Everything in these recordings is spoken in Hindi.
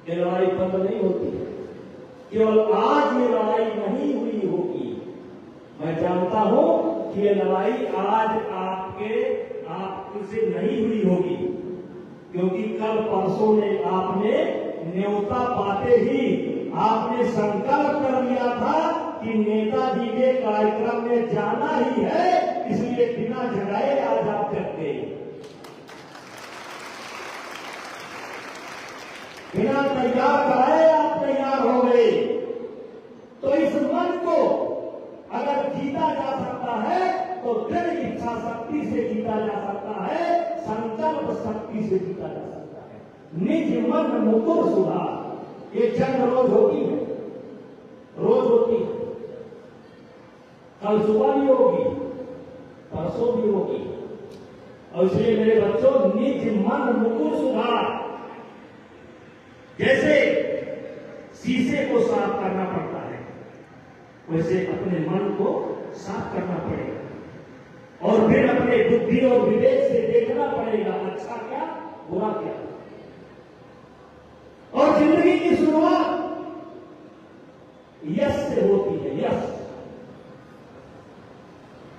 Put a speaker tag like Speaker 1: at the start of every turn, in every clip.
Speaker 1: ये लड़ाई बंद नहीं होती है। केवल आज ये लड़ाई नहीं हुई होगी, मैं जानता हूं कि ये लड़ाई आज आपसे नहीं हुई होगी, क्योंकि कल परसों में आपने न्योता पाते ही आपने संकल्प कर लिया था कि नेताजी के कार्यक्रम में जाना ही है, इसलिए बिना जगाए आज आप जगते, बिना तैयार कराए आप तैयार हो गए। तो इस मन को अगर जीता जा सकता है तो दृढ़ इच्छा शक्ति से जीता जा सकता है, संकल्प शक्ति से जीता जा सकता है। निज मन मुकुर सुधार, ये जंग रोज होती है, रोज होती है, कल सुबह भी होगी, परसों भी होगी। और इसलिए मेरे बच्चों, निज मन मुकुर सुधार, जैसे शीशे को साफ करना पड़ता है, वैसे अपने मन को साफ करना पड़ेगा और फिर अपने बुद्धि और विवेक से देखना पड़ेगा अच्छा क्या बुरा क्या। और जिंदगी की शुरुआत यश से होती है, यश।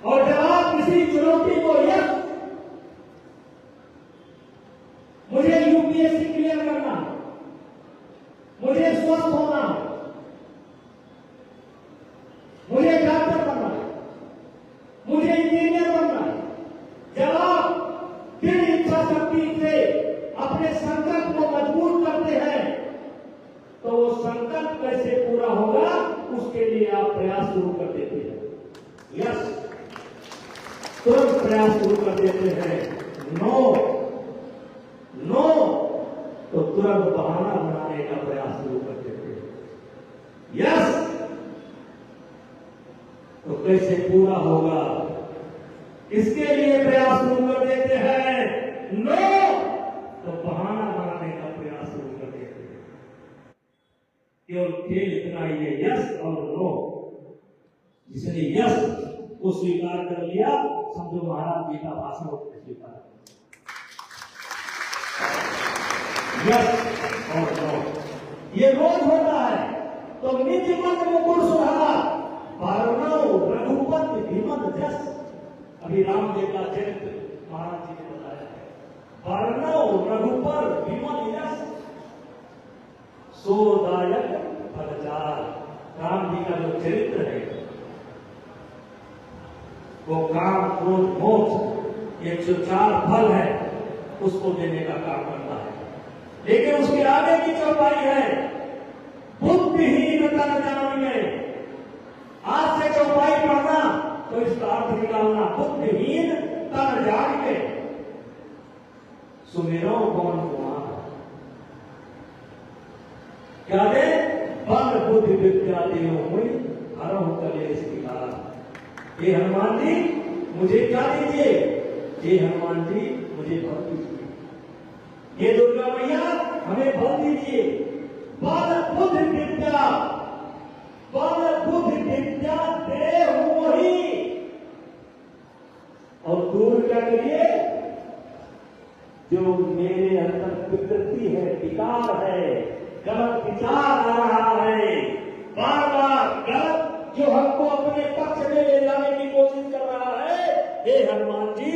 Speaker 1: और जब आप किसी चुनौती को यश, मुझे यूपीएससी क्लियर करना, मुझे स्वस्थ होना, मुझे डॉक्टर बनना, मुझे इंजीनियर बनना, जब आप दृढ़ इच्छा शक्ति से अपने संकल्प को मजबूत करते हैं तो वो संकल्प कैसे पूरा होगा उसके लिए आप प्रयास शुरू कर देते हैं। यस, तुरंत प्रयास शुरू कर देते हैं। नो नो तो तुरंत बहाना बनाने का प्रयास शुरू कर देते हैं। यस तो कैसे पूरा होगा इसके लिए प्रयास शुरू कर देते हैं। नो तो बहाना बनाने का प्रयास शुरू कर देते हैं। केवल खेल इतना ही है, यस और नो। जिसने यस को स्वीकार कर लिया, समझो महाराज जी का भाषण स्वीकार। यस और नो ये रोज होता है। तो निज मन मुकुर सुधार, रघुपति विमल जस। अभी रामदेव का चरित्र महाराज जी ने बताया है। वर्णव रघुपर विमल यश, सोदायक फलचार। राम जी का जो चरित्र है वो काम क्रोध मोक्ष 104 फल है, उसको देने का काम करता है। लेकिन उसके आगे की चौपाई है बुद्धिहीन तन जानिए। आज से चौपाई पढ़ना तो इसका अर्थ निकालना, बुद्धिहीन तन जानिए सुमेरो कौन कुमार। क्या दे? बल बुद्धि विद्या देव हुई हरहु कलेश विकार। हे हनुमान जी मुझे क्या दीजिए? हे हनुमान जी मुझे बल दीजिए। हे दुर्गा मैया हमें बल दीजिए। बल बुद्धि विद्या, बल बुद्धि विद्या देव वही। और दूर क्या करिए? जो मेरे अंदर विकृति है, विकार है, गलत विचार आ रहा है, बार बार गलत जो हमको अपने पक्ष में ले जाने की कोशिश कर रहा है, हे हनुमान जी